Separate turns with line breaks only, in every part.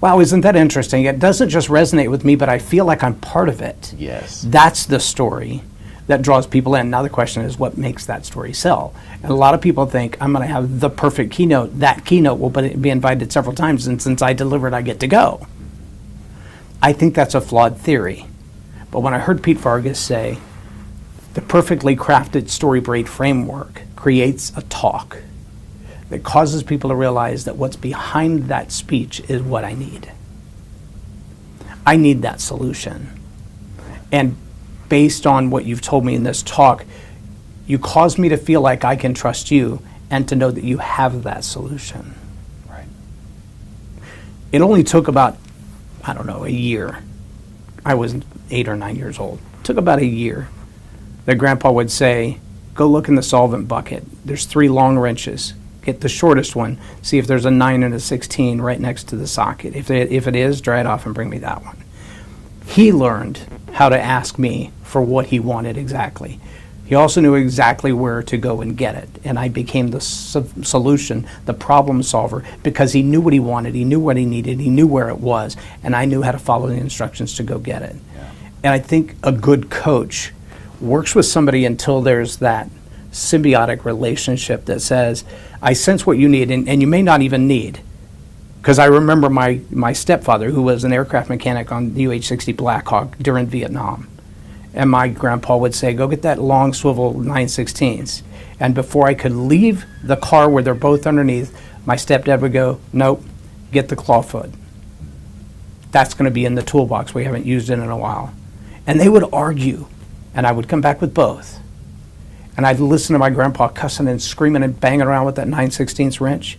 wow, isn't that interesting? It doesn't just resonate with me, but I feel like I'm part of it.
Yes.
That's the story that draws people in. Now the question is, what makes that story sell? And a lot of people think, I'm going to have the perfect keynote. That keynote will be invited several times, and since I delivered, I get to go. I think that's a flawed theory. But when I heard Pete Vargas say, the perfectly crafted StoryBraid framework creates a talk that causes people to realize that what's behind that speech is what I need. I need that solution. And based on what you've told me in this talk, you cause me to feel like I can trust you and to know that you have that solution.
Right.
It only took about, I don't know, a year. I was 8 or 9 years old. It took about a year that Grandpa would say, go look in the solvent bucket. There's 3 long wrenches. Get the shortest one. See if there's a 9 and a 16 right next to the socket. If it is, dry it off and bring me that one. He learned how to ask me for what he wanted exactly. He also knew exactly where to go and get it. And I became the solution, the problem solver, because he knew what he wanted, he knew what he needed, he knew where it was, and I knew how to follow the instructions to go get it.
Yeah.
And I think a good coach works with somebody until there's that symbiotic relationship that says, I sense what you need, and you may not even need. Because I remember my stepfather, who was an aircraft mechanic on the UH-60 Black Hawk during Vietnam. And my grandpa would say, go get that long swivel 9/16s. And before I could leave the car where they're both underneath, my stepdad would go, nope, get the clawfoot. That's going to be in the toolbox. We haven't used it in a while. And they would argue, and I would come back with both. And I'd listen to my grandpa cussing and screaming and banging around with that 9/16 wrench.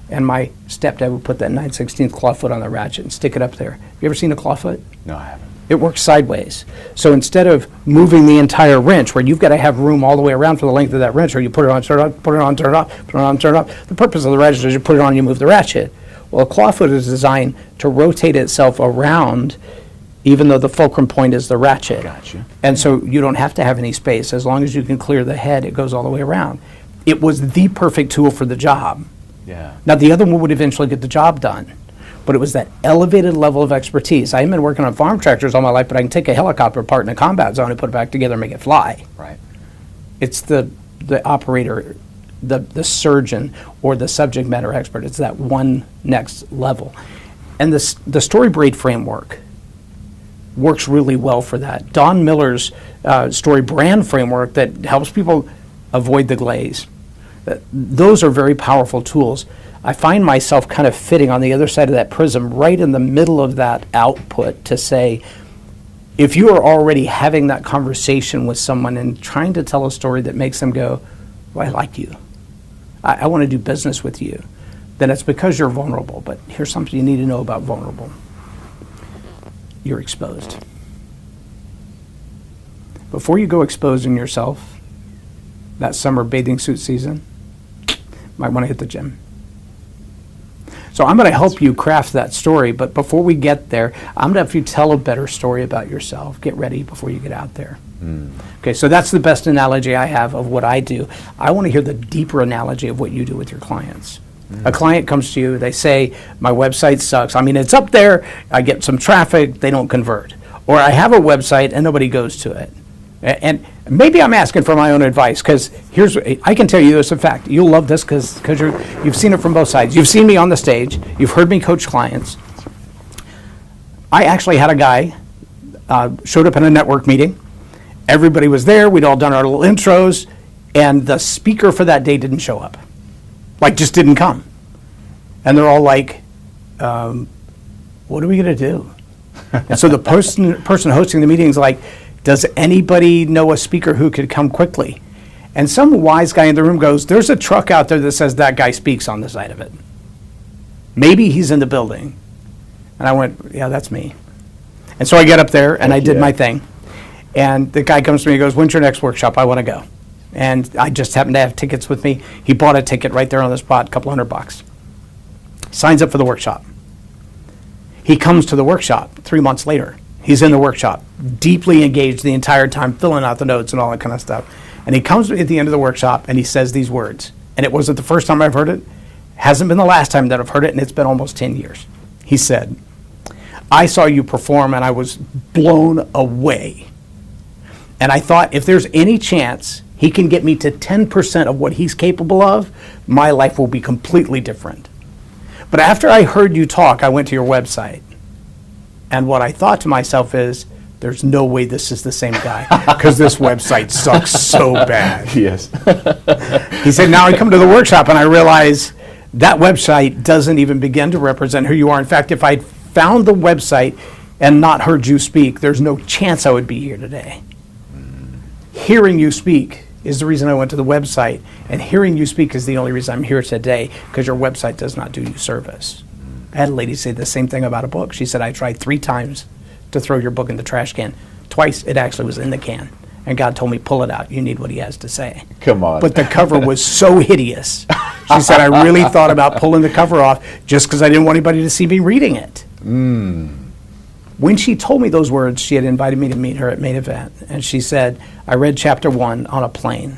And my stepdad would put that 9/16 clawfoot on the ratchet and stick it up there. You ever seen a clawfoot?
No, I haven't.
It works sideways. So instead of moving the entire wrench, where you've got to have room all the way around for the length of that wrench, or you put it on, turn it off, put it on, turn it off, put it on, turn it off. The purpose of the ratchet is you put it on, you move the ratchet. Well, a clawfoot is designed to rotate itself around, even though the fulcrum point is the ratchet.
Gotcha.
And so you don't have to have any space. As long as you can clear the head, it goes all the way around. It was the perfect tool for the job.
Yeah.
Now, the other one would eventually get the job done, but it was that elevated level of expertise. I haven't been working on farm tractors all my life, but I can take a helicopter apart in a combat zone and put it back together and make it fly.
Right.
It's the operator, the surgeon, or the subject matter expert. It's that one next level. And the StoryBraid framework works really well for that. Don Miller's story brand framework that helps people avoid the glaze. Those are very powerful tools. I find myself kind of fitting on the other side of that prism, right in the middle of that output, to say, if you are already having that conversation with someone and trying to tell a story that makes them go, well, I like you, I want to do business with you, then it's because you're vulnerable. But here's something you need to know about vulnerable. You're exposed. Before you go exposing yourself, that summer bathing suit season, might want to hit the gym. So I'm going to help you craft that story, but before we get there, I'm going to have you tell a better story about yourself. Get ready before you get out there. Okay, so that's the best analogy I have of what I do. I want to hear the deeper analogy of what you do with your clients. A client comes to you, they say, my website sucks. I mean, it's up there, I get some traffic, they don't convert. Or I have a website and nobody goes to it. And maybe I'm asking for my own advice, because I can tell you this in fact. You'll love this because you've seen it from both sides. You've seen me on the stage. You've heard me coach clients. I actually had a guy showed up in a network meeting. Everybody was there. We'd all done our little intros, and the speaker for that day didn't show up. Like, just didn't come. And they're all like, what are we going to do? And so the person hosting the meeting is like, does anybody know a speaker who could come quickly? And some wise guy in the room goes, there's a truck out there that says that guy speaks on the side of it. Maybe he's in the building. And I went, yeah, that's me. And so I get up there and I did my thing. And the guy comes to me and goes, when's your next workshop? I want to go. And I just happened to have tickets with me. He bought a ticket right there on the spot, a couple $100. Signs up for the workshop. He comes to the workshop 3 months later. He's in the workshop, deeply engaged the entire time, filling out the notes and all that kind of stuff. And he comes at the end of the workshop and he says these words. And it wasn't the first time I've heard it. Hasn't been the last time that I've heard it, and it's been almost 10 years. He said, I saw you perform and I was blown away. And I thought, if there's any chance he can get me to 10% of what he's capable of, my life will be completely different. But after I heard you talk, I went to your website. And what I thought to myself is, there's no way this is the same guy, because this website sucks so bad.
Yes.
He said, now I come to the workshop and I realize that website doesn't even begin to represent who you are. In fact, if I'd found the website and not heard you speak, there's no chance I would be here today. Hearing you speak is the reason I went to the website, and hearing you speak is the only reason I'm here today, because your website does not do you service. I had a lady say the same thing about a book. She said, I tried 3 times to throw your book in the trash can. Twice it actually was in the can, and God told me, pull it out. You need what he has to say.
Come on.
But the cover was so hideous. She said, I really thought about pulling the cover off just because I didn't want anybody to see me reading it. When she told me those words, she had invited me to meet her at Main Event, and she said, I read chapter 1 on a plane,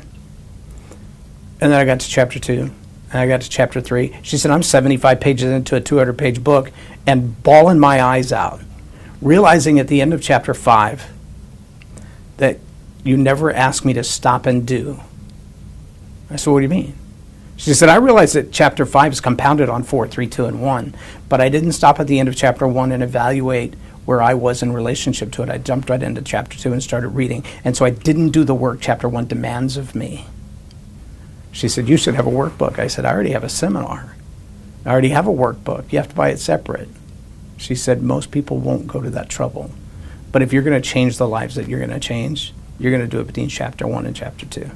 and then I got to chapter 2, and I got to chapter 3. She said, I'm 75 pages into a 200-page book, and bawling my eyes out, realizing at the end of chapter 5 that you never asked me to stop and do. I said, what do you mean? She said, I realized that chapter 5 is compounded on 4, 3, 2, and 1, but I didn't stop at the end of chapter 1 and evaluate where I was in relationship to it. I jumped right into chapter 2 and started reading, and so I didn't do the work chapter 1 demands of me. She said, you should have a workbook. I said, I already have a seminar. I already have a workbook. You have to buy it separate. She said, most people won't go to that trouble. But if you're going to change the lives that you're going to change, you're going to do it between chapter 1 and chapter 2.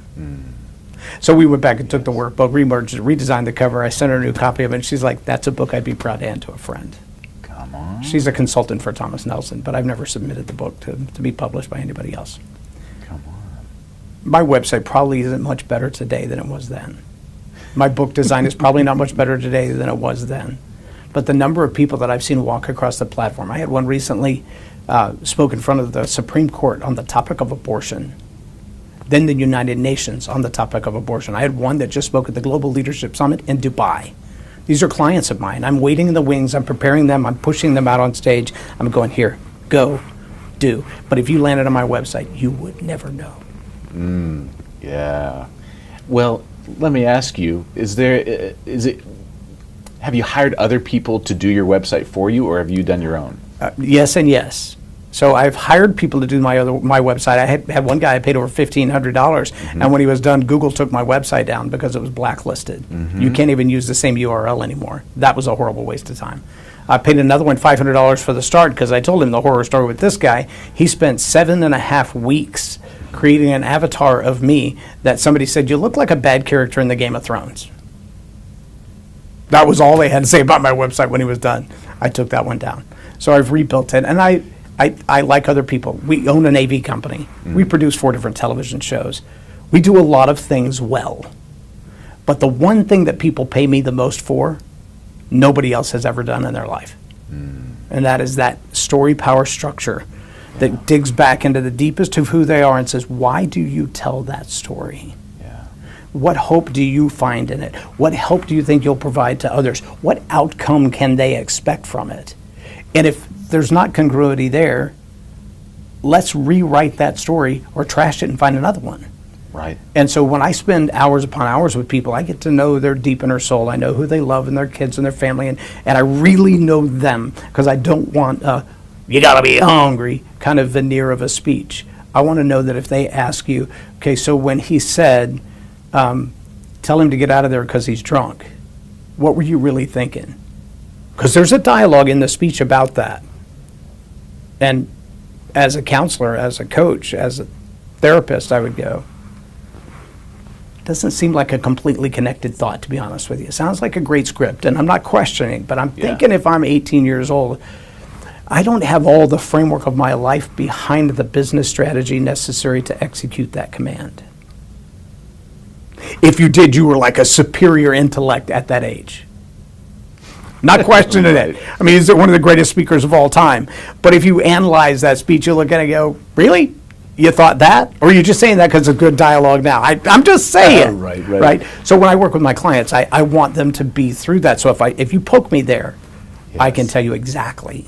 So we went back and took the workbook, remerged it, redesigned the cover. I sent her a new copy of it, and she's like, that's a book I'd be proud to hand to a friend.
Come on.
She's a consultant for Thomas Nelson, but I've never submitted the book to be published by anybody else.
Come on.
My website probably isn't much better today than it was then. My book design is probably not much better today than it was then. But the number of people that I've seen walk across the platform, I had one recently spoke in front of the Supreme Court on the topic of abortion, then the United Nations on the topic of abortion. I had one that just spoke at the Global Leadership Summit in Dubai. These are clients of mine. I'm waiting in the wings. I'm preparing them. I'm pushing them out on stage. I'm going, here, go, do. But if you landed on my website, you would never know.
Yeah. Well, let me ask you, have you hired other people to do your website for you, or have you done your own?
Yes and yes. So I've hired people to do my website. I had one guy I paid over $1,500, and when he was done, Google took my website down because it was blacklisted. You can't even use the same URL anymore. That was a horrible waste of time. I paid another one $500 for the start because I told him the horror story with this guy. He spent 7.5 weeks creating an avatar of me that somebody said, you look like a bad character in the Game of Thrones. That was all they had to say about my website when he was done. I took that one down. So I've rebuilt it, and I like other people. We own an AV company. We produce 4 different television shows. We do a lot of things well. But the one thing that people pay me the most for, nobody else has ever done in their life. And that is that story power structure that digs back into the deepest of who they are and says, why do you tell that story? What hope do you find in it? What help do you think you'll provide to others? What outcome can they expect from it? And if there's not congruity there, let's rewrite that story or trash it and find another one.
Right.
And so when I spend hours upon hours with people, I get to know their deep inner soul. I know who they love and their kids and their family, and I really know them, because I don't want a, you gotta be hungry kind of veneer of a speech. I want to know that if they ask you, okay, so when he said, tell him to get out of there because he's drunk, what were you really thinking? Because there's a dialogue in the speech about that. And as a counselor, as a coach, as a therapist, I would go, doesn't seem like a completely connected thought, to be honest with you. It sounds like a great script, and I'm not questioning, but I'm thinking if I'm 18 years old, I don't have all the framework of my life behind the business strategy necessary to execute that command. If you did, you were like a superior intellect at that age. Not questioning it. I mean, he's one of the greatest speakers of all time. But if you analyze that speech, you look at it and go, really? You thought that? Or are you just saying that because of good dialogue now? I'm just saying. Right. So when I work with my clients, I want them to be through that. So if you poke me there, I can tell you exactly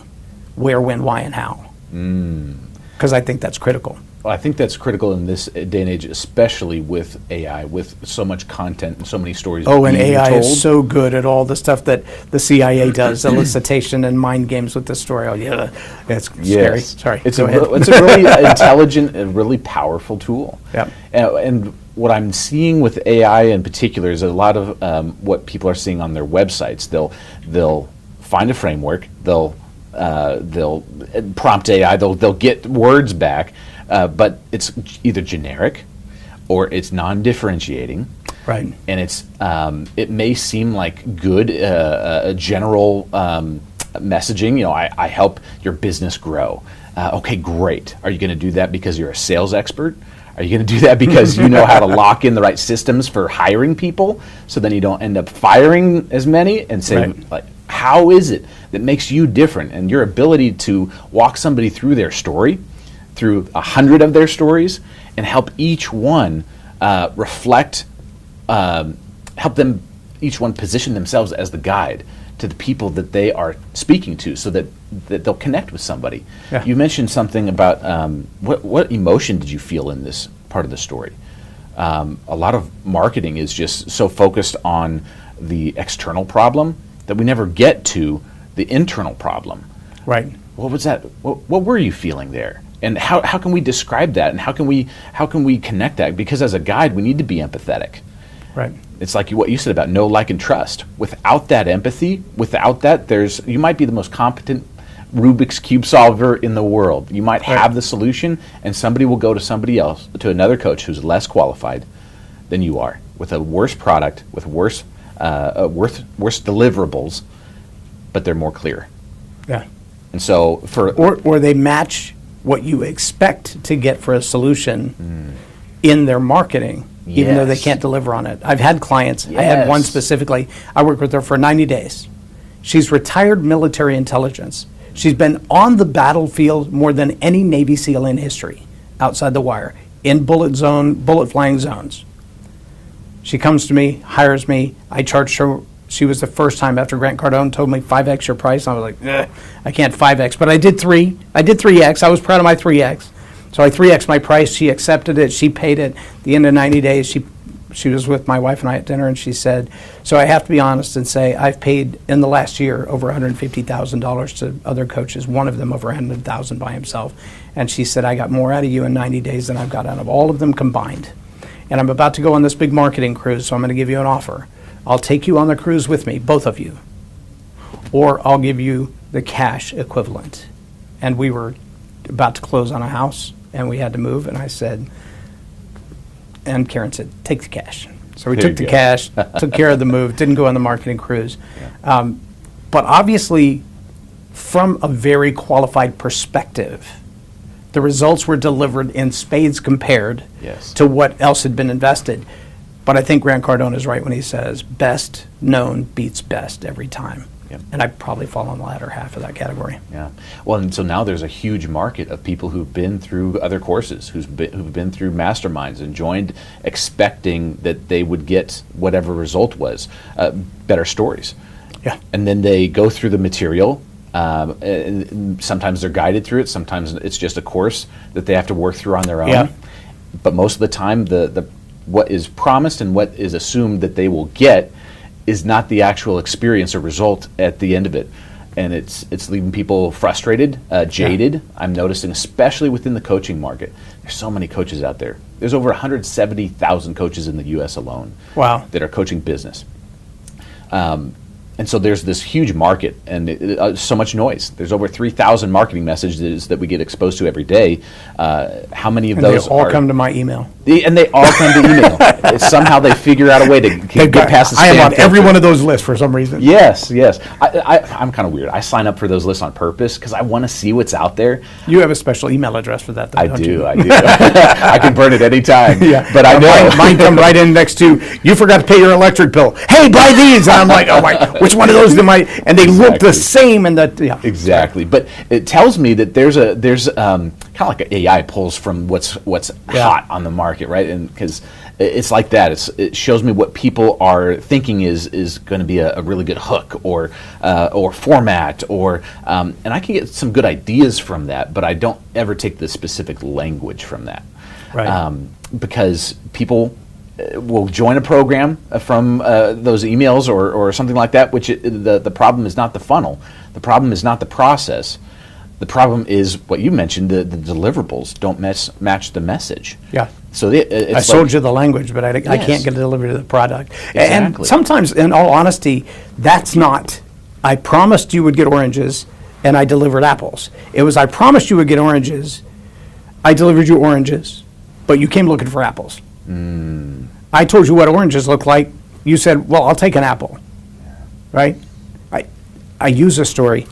where, when, why, and how. Because I think that's critical.
Well, I think that's critical in this day and age, especially with AI, with so much content and so many stories
Oh, and
being
AI
told.
is so good at all the stuff that the CIA does, elicitation and mind games with the story. Oh, yeah, it's scary. Sorry,
It's
go ahead.
it's a really intelligent and really powerful tool.
Yep.
And what I'm seeing with AI in particular is a lot of what people are seeing on their websites. They'll find a framework. They'll prompt AI. They'll get words back, but it's either generic or it's non-differentiating.
Right.
And it's it may seem like good general messaging. You know, I help your business grow. Okay, great. Are you going to do that because you're a sales expert? Are you going to do that because you know how to lock in the right systems for hiring people, so then you don't end up firing as many? And say,
Right.
like, how is it that makes you different? And your ability to walk somebody through their story, through 100 of their stories, and help each one reflect, help them, each one position themselves as the guide to the people that they are speaking to, so that they'll connect with somebody.
Yeah.
You mentioned something about what emotion did you feel in this part of the story? A lot of marketing is just so focused on the external problem that we never get to the internal problem.
Right.
What was that? What were you feeling there? And how can we describe that? And how can we connect that? Because as a guide, we need to be empathetic.
Right.
It's like what you said about know, like, and trust. Without that empathy, without that, you might be the most competent Rubik's Cube solver in the world. You might have the solution, and somebody will go to somebody else, to another coach who's less qualified than you are, with a worse product, with worse deliverables, but they're more clear.
Yeah.
And so
Or they match what you expect to get for a solution in their marketing, even though they
Yes.
can't deliver on it. I've had clients. I had one
Yes.
specifically. I worked with her for 90 days. She's retired military intelligence. She's been on the battlefield more than any Navy SEAL in history, outside the wire, in bullet flying zones. She comes to me, hires me. I charged her. She was the first time after Grant Cardone told me 5x your price. I was like, I can't 5x, but I did 3. I did 3x. I was proud of my 3x. So I 3x my price. She accepted it. She paid it. At the end of 90 days, she was with my wife and I at dinner, and she said, so I have to be honest and say I've paid in the last year over $150,000 to other coaches, one of them over $100,000 by himself. And she said, I got more out of you in 90 days than I've got out of all of them combined. And I'm about to go on this big marketing cruise, so I'm going to give you an offer. I'll take you on the cruise with me, both of you, or I'll give you the cash equivalent. And we were about to close on a house, and we had to move, and I said, and Karen said, take the cash. So we
There
took
you
the
go.
cash, took care of the move, didn't go on the marketing cruise. But obviously, from a very qualified perspective, the results were delivered in spades compared
Yes.
to what else had been invested. But I think Grant Cardone is right when he says best known beats best every time.
Yep.
And I probably fall on the latter half of that category.
Yeah. Well, and so now there's a huge market of people who've been through other courses, who've been through masterminds and joined expecting that they would get whatever result was, better stories.
Yeah.
And then they go through the material. And sometimes they're guided through it. Sometimes it's just a course that they have to work through on their own.
Yeah.
But most of the time, the what is promised and what is assumed that they will get is not the actual experience or result at the end of it. And it's leaving people frustrated, jaded. I'm noticing, especially within the coaching market. There's so many coaches out there. There's over 170,000 coaches in the U.S. alone.
Wow.
That are coaching business. And so there's this huge market and so much noise. There's over 3,000 marketing messages that we get exposed to every day. How many of
And
those
they all come to my email.
and they all come to email. Somehow they figure out a way to get past the spam
I am on every
filter.
one of those lists for some reason.
Yes. I'm kind of weird. I sign up for those lists on purpose because I want to see what's out there.
You have a special email address for that, though,
I
don't
do.
you?
I can burn it anytime.
Yeah.
But I know.
Mine come right in next to, you forgot to pay your electric bill. Hey, buy these. And I'm like, oh my, which one of those am I? And they look the
Exactly.
same, and that yeah.
Exactly, but it tells me that there's kind of like an AI pulls from what's
Yeah.
hot on the market, right? And because it's like that, it shows me what people are thinking is going to be a really good hook or format, and I can get some good ideas from that, but I don't ever take the specific language from that,
Right.
because people will join a program from those emails or something like that, which the problem is not the funnel. The problem is not the process. The problem is what you mentioned, the deliverables don't match the message.
Yeah.
So it's
I sold you the language, but I
Yes.
can't get delivery to the product.
Exactly.
And sometimes, in all honesty, that's not, I promised you would get oranges, and I delivered apples. It was, I promised you would get oranges, I delivered you oranges, but you came looking for apples. I told you what oranges look like. You said, well, I'll take an apple. Right? I use a story.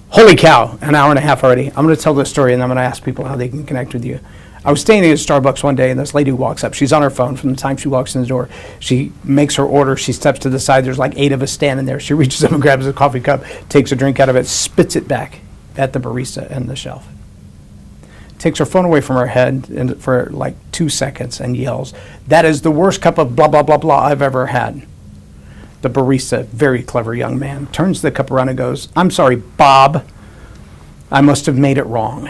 Holy cow, an hour and a half already. I'm going to tell this story, and I'm going to ask people how they can connect with you. I was standing at Starbucks one day, and this lady walks up. She's on her phone from the time she walks in the door. She makes her order. She steps to the side. There's like 8 of us standing there. She reaches up and grabs a coffee cup, takes a drink out of it, spits it back at the barista in the shelf. Takes her phone away from her head and for like 2 seconds and yells, "That is the worst cup of blah, blah, blah, blah I've ever had." The barista, very clever young man, turns the cup around and goes, "I'm sorry, Bob. I must have made it wrong."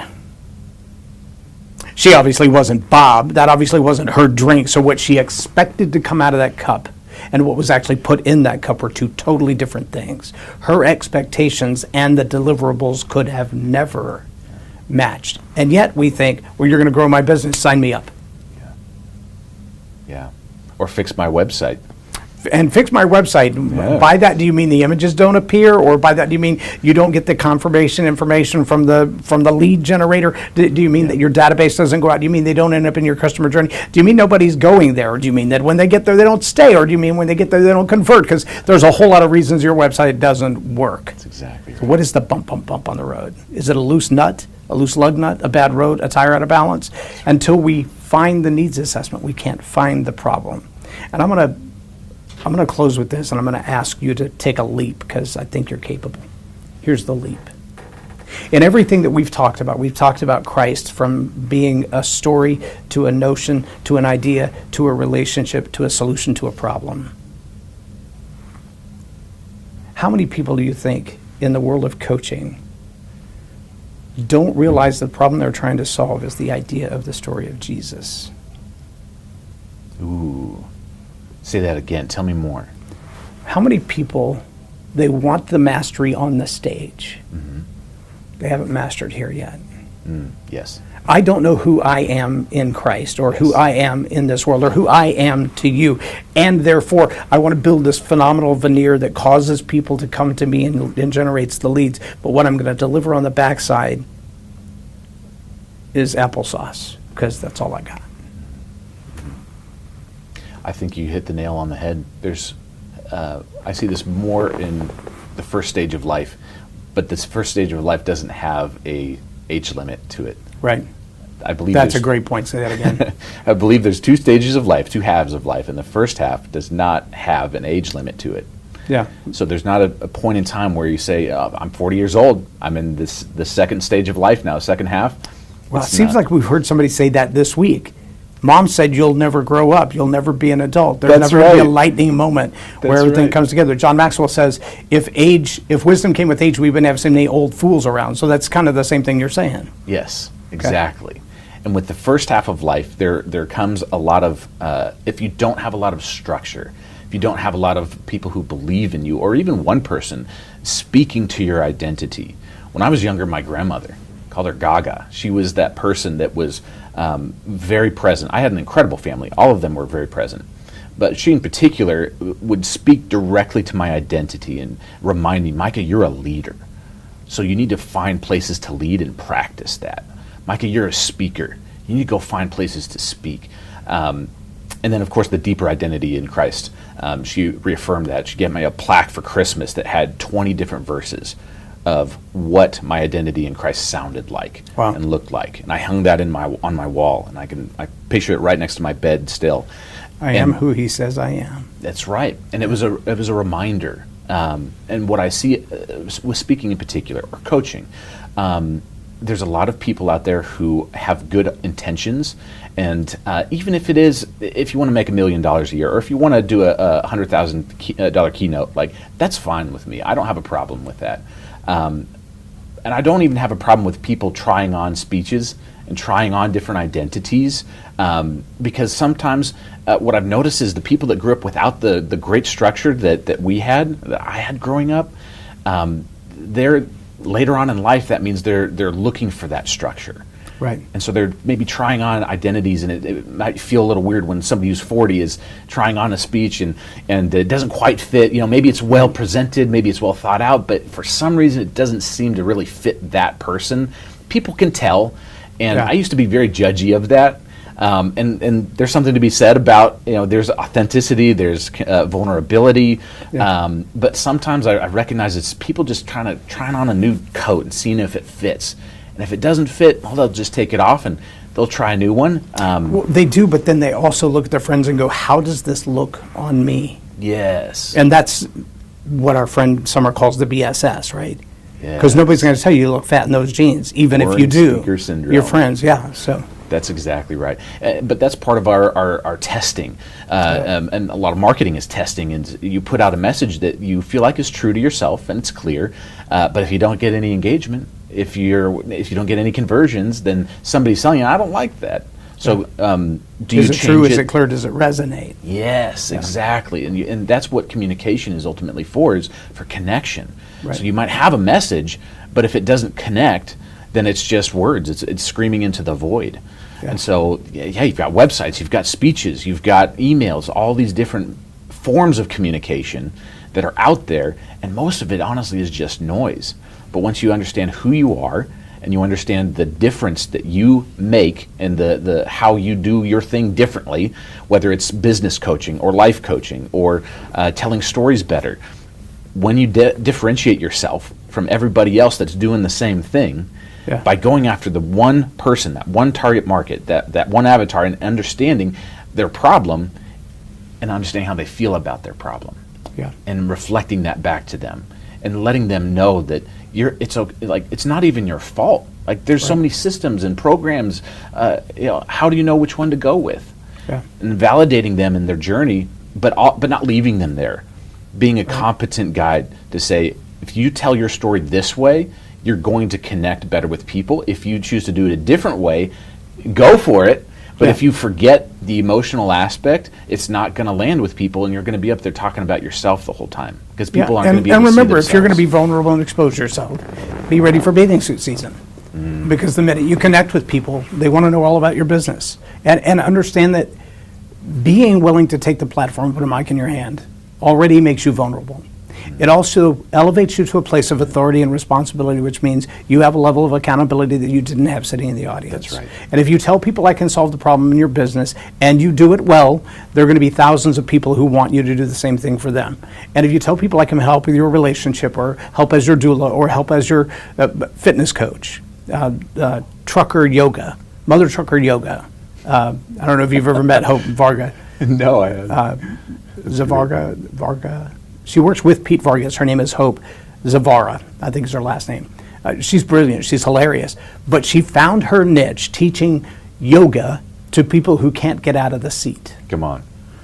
She obviously wasn't Bob. That obviously wasn't her drink. So what she expected to come out of that cup and what was actually put in that cup were two totally different things. Her expectations and the deliverables could have never matched. And yet we think, well, you're going to grow my business, sign me up.
Yeah. Or fix my website.
And fix my website.
Yeah.
By that, do you mean the images don't appear, or by that, do you mean you don't get the confirmation information from the lead generator? Do you mean that your database doesn't go out? Do you mean they don't end up in your customer journey? Do you mean nobody's going there? Or do you mean that when they get there they don't stay? Or do you mean when they get there they don't convert? Because there's a whole lot of reasons your website doesn't work.
That's exactly
So
right.
what is the bump on the road? Is it a loose nut, a loose lug nut, a bad road, a tire out of balance? Until we find the needs assessment, we can't find the problem. And I'm going to close with this, and I'm going to ask you to take a leap because I think you're capable. Here's the leap. In everything that we've talked about Christ from being a story to a notion to an idea to a relationship to a solution to a problem. How many people do you think in the world of coaching don't realize the problem they're trying to solve is the idea of the story of Jesus?
Ooh. Say that again. Tell me more.
How many people, they want the mastery on the stage. They haven't mastered here yet.
Yes.
I don't know who I am in Christ or who I am in this world or who I am to you. And therefore, I want to build this phenomenal veneer that causes people to come to me and generates the leads. But what I'm going to deliver on the backside is applesauce because that's all I got.
I think you hit the nail on the head. I see this more in the first stage of life, but this first stage of life doesn't have a age limit to it.
Right.
I believe
That's a
there's-
great point. Say that again.
I believe there's 2 stages of life, 2 halves of life, and the first half does not have an age limit to it.
Yeah.
So there's not a point in time where you say, I'm 40 years old, I'm in the second stage of life now, second half.
Well, it
It's
seems
not.
like we've heard somebody say that this week. Mom said you'll never grow up. You'll never be an adult. There's
That's
never going to be a
right.
lightning moment where
That's
everything
right.
comes together. John Maxwell says, if wisdom came with age, we wouldn't have so many old fools around. So that's kind of the same thing you're saying.
Yes, exactly. And with the first half of life, there comes a lot of, if you don't have a lot of structure, if you don't have a lot of people who believe in you, or even one person speaking to your identity. When I was younger, my grandmother, called her Gaga, she was that person that was very present. I had an incredible family. All of them were very present. But she in particular would speak directly to my identity and remind me, Micah, you're a leader. So you need to find places to lead and practice that. Micah, you're a speaker. You need to go find places to speak. And then, of course, the deeper identity in Christ. She reaffirmed that. She gave me a plaque for Christmas that had 20 different verses of what my identity in Christ sounded like
Wow.
and looked like. And I hung that on my wall, and I picture it right next to my bed still.
I am who he says I am.
That's right. And it was a reminder And what I see with speaking in particular, or coaching, there's a lot of people out there who have good intentions, and even if you want to make $1 million a year, or if you want to do a $100,000 keynote, like, that's fine with me. I don't have a problem with that. And I don't even have a problem with people trying on speeches and trying on different identities, because sometimes what I've noticed is the people that grew up without the great structure that I had growing up, they're later on in life, that means they're looking for that structure.
Right.
And so they're maybe trying on identities, and it might feel a little weird when somebody who's 40 is trying on a speech and it doesn't quite fit. Maybe it's well presented, maybe it's well thought out, but for some reason it doesn't seem to really fit that person. People can tell, and I used to be very judgy of that. And there's something to be said about, there's authenticity, there's vulnerability, but sometimes I recognize it's people just trying on a new coat and seeing if it fits. And if it doesn't fit, well, they'll just take it off and they'll try a new one.
Well, they do, but then they also look at their friends and go, how does this look on me?
Yes.
And that's what our friend Summer calls the BSS, right? Because
Yes.
nobody's going to tell you look fat in those jeans, even if
Boring
you do.
speaker syndrome.
Your friends, so.
That's exactly right. But that's part of our testing. And a lot of marketing is testing. And you put out a message that you feel like is true to yourself and it's clear. But if you don't get any engagement, if you don't get any conversions, then somebody's telling you, I don't like that. So do you
Is it
change
true?
it?
Is it clear? Does it resonate?
Yes, exactly. And that's what communication is ultimately for, is for connection.
Right.
So you might have a message, but if it doesn't connect, then it's just words. It's screaming into the void. And so, you've got websites, you've got speeches, you've got emails, all these different forms of communication that are out there, and most of it, honestly, is just noise. But once you understand who you are, and you understand the difference that you make and the how you do your thing differently, whether it's business coaching or life coaching or telling stories better, when you differentiate yourself from everybody else that's doing the same thing, by going after the one person, that one target market, that one avatar, and understanding their problem and understanding how they feel about their problem, and reflecting that back to them and letting them know that it's okay, like, it's not even your fault. Like, there's so many systems and programs. How do you know which one to go with? And validating them in their journey, but not leaving them there. Being a competent guide to say, if you tell your story this way, you're going to connect better with people. If you choose to do it a different way, go for it. But if you forget the emotional aspect, it's not going to land with people, and you're going to be up there talking about yourself the whole time, because people aren't going to be able to see
remember, if you're going to be
themselves.
vulnerable and expose yourself, be ready for bathing suit season. Because the minute you connect with people, they want to know all about your business. And understand that being willing to take the platform, put a mic in your hand, already makes you vulnerable. It also elevates you to a place of authority and responsibility, which means you have a level of accountability that you didn't have sitting in the audience.
That's right.
And if you tell people I can solve the problem in your business and you do it well, there are going to be thousands of people who want you to do the same thing for them. And if you tell people I can help with your relationship, or help as your doula, or help as your fitness coach, trucker yoga, mother trucker yoga. I don't know if you've ever met Hope Varga.
No, I haven't.
Varga. She works with Pete Vargas. Her name is Hope Zavara, I think is her last name. She's brilliant. She's hilarious. But she found her niche teaching yoga to people who can't get out of the seat.
Come on.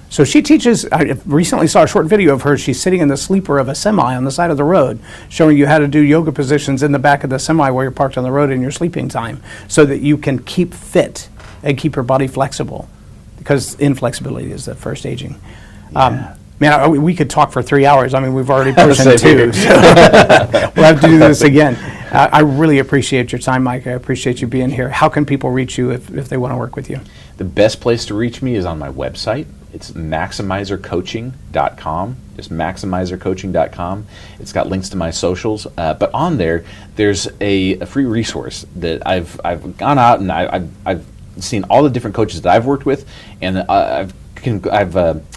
So she teaches, I recently saw a short video of her. She's sitting in the sleeper of a semi on the side of the road, showing you how to do yoga positions in the back of the semi where you're parked on the road in your sleeping time, so that you can keep fit and keep your body flexible, because inflexibility is the first aging. Man, we could talk for 3 hours. I mean, we've already pushed in 2, so we'll have to do this again. I really appreciate your time, Mike. I appreciate you being here. How can people reach you if they want to work with you?
The best place to reach me is on my website. It's maximizercoaching.com. Just maximizercoaching.com. It's got links to my socials. But on there's a free resource that I've gone out and I've seen all the different coaches that I've worked with, and I've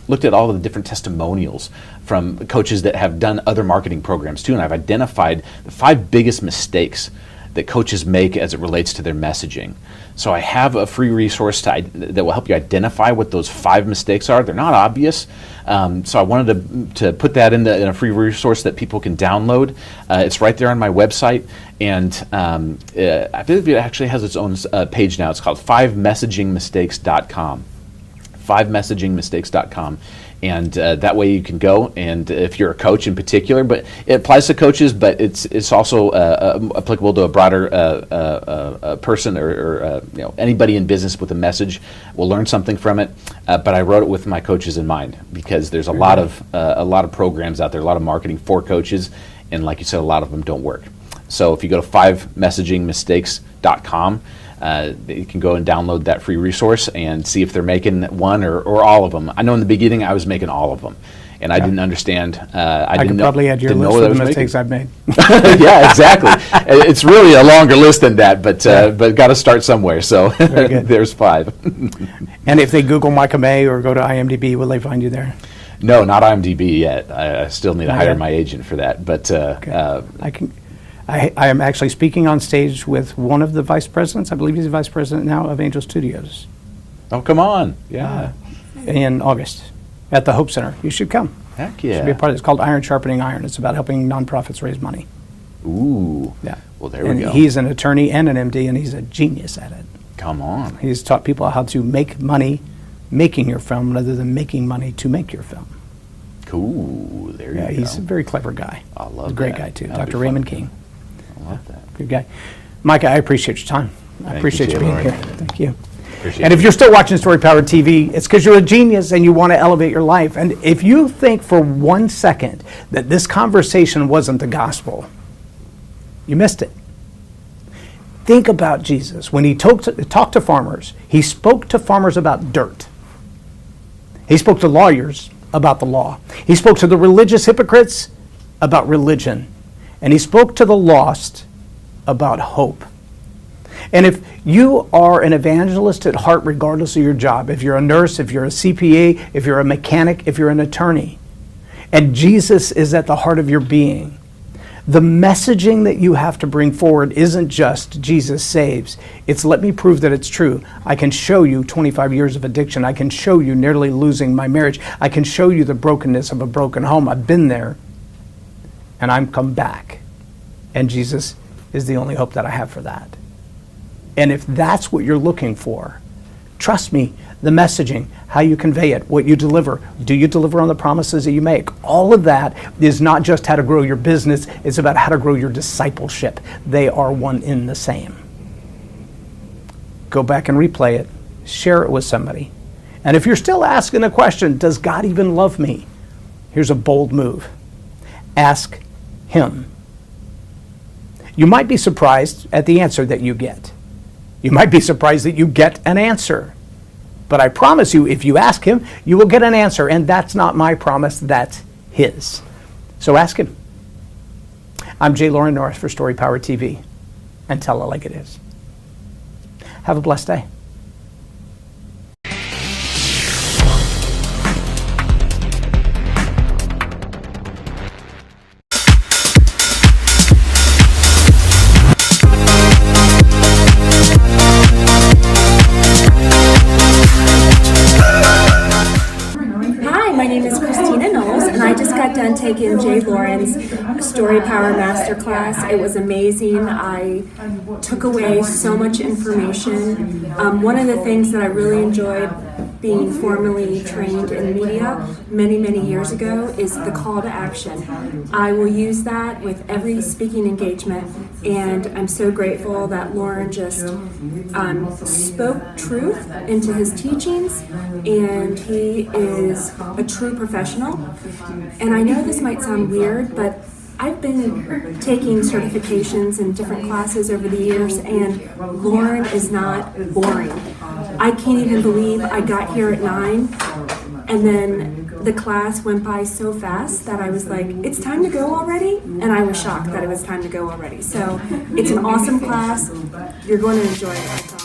looked at all of the different testimonials from coaches that have done other marketing programs too, and I've identified the 5 biggest mistakes that coaches make as it relates to their messaging. So I have a free resource that will help you identify what those 5 mistakes are. They're not obvious. So I wanted to put that in a free resource that people can download. It's right there on my website. And I believe it actually has its own page now. It's called 5messagingmistakes.com. 5messagingmistakes.com. And that way you can go, and if you're a coach in particular, but it applies to coaches, but it's also applicable to a broader person or anybody in business with a message will learn something from it. But I wrote it with my coaches in mind, because there's a lot of programs out there, a lot of marketing for coaches, and like you said, a lot of them don't work. So if you go to 5messagingmistakes.com, you can go and download that free resource and see if they're making one or all of them. I know in the beginning I was making all of them, and I didn't understand.
I could probably add your list of the mistakes I've made.
Yeah, exactly. It's really a longer list than that, but got to start somewhere. So there's 5.
And if they Google Micah May or go to IMDb, will they find you there?
No, not IMDb yet. I still need to hire my agent for that. But
I am actually speaking on stage with one of the vice presidents. I believe he's the vice president now of Angel Studios.
Oh, come on. Yeah.
In August at the Hope Center. You should come.
Heck
You
yeah.
should be a part of it. It's called Iron Sharpening Iron. It's about helping nonprofits raise money.
Ooh.
Yeah.
Well, there we go.
He's an attorney and an MD, and he's a genius at it.
Come on.
He's taught people how to make money making your film rather than making money to make your film.
Cool. There you go.
He's a very clever guy.
I love
a great
that.
guy, too.
That'll be
Dr.
fun.
Raymond King.
I love that.
Good guy. Micah, I appreciate your time. I appreciate you being
Loren.
here. Thank you.
Appreciate
And
it.
if you're still watching Story Power TV, it's because you're a genius and you want to elevate your life. And if you think for 1 second that this conversation wasn't the gospel, you missed it. Think about Jesus. When he talked to farmers, he spoke to farmers about dirt. He spoke to lawyers about the law. He spoke to the religious hypocrites about religion. And he spoke to the lost about hope. And if you are an evangelist at heart, regardless of your job, if you're a nurse, if you're a CPA, if you're a mechanic, if you're an attorney, and Jesus is at the heart of your being, the messaging that you have to bring forward isn't just Jesus saves. It's let me prove that it's true. I can show you 25 years of addiction. I can show you nearly losing my marriage. I can show you the brokenness of a broken home. I've been there, and I'm come back. And Jesus is the only hope that I have for that. And if that's what you're looking for, trust me, the messaging, how you convey it, what you deliver, do you deliver on the promises that you make? All of that is not just how to grow your business, it's about how to grow your discipleship. They are one in the same. Go back and replay it, share it with somebody. And if you're still asking the question, does God even love me? Here's a bold move. Ask Him. You might be surprised at the answer that you get. You might be surprised that you get an answer. But I promise you, if you ask Him, you will get an answer. And that's not my promise, that's His. So ask Him. I'm LOREN NORRIS for Story Power TV. And tell it like it is. Have a blessed day.
Done taking Loren's Story Power Masterclass. It was amazing. I took away so much information. One of the things that I really enjoyed being formally trained in media many years ago is the call to action. I will use that with every speaking engagement, and I'm so grateful that Loren just spoke truth into his teachings, and he is a true professional. And I know this might sound weird, but I've been taking certifications in different classes over the years, and Loren is not boring. I can't even believe I got here at 9, and then the class went by so fast that I was like, it's time to go already? And I was shocked that it was time to go already. So it's an awesome class. You're going to enjoy it, I promise.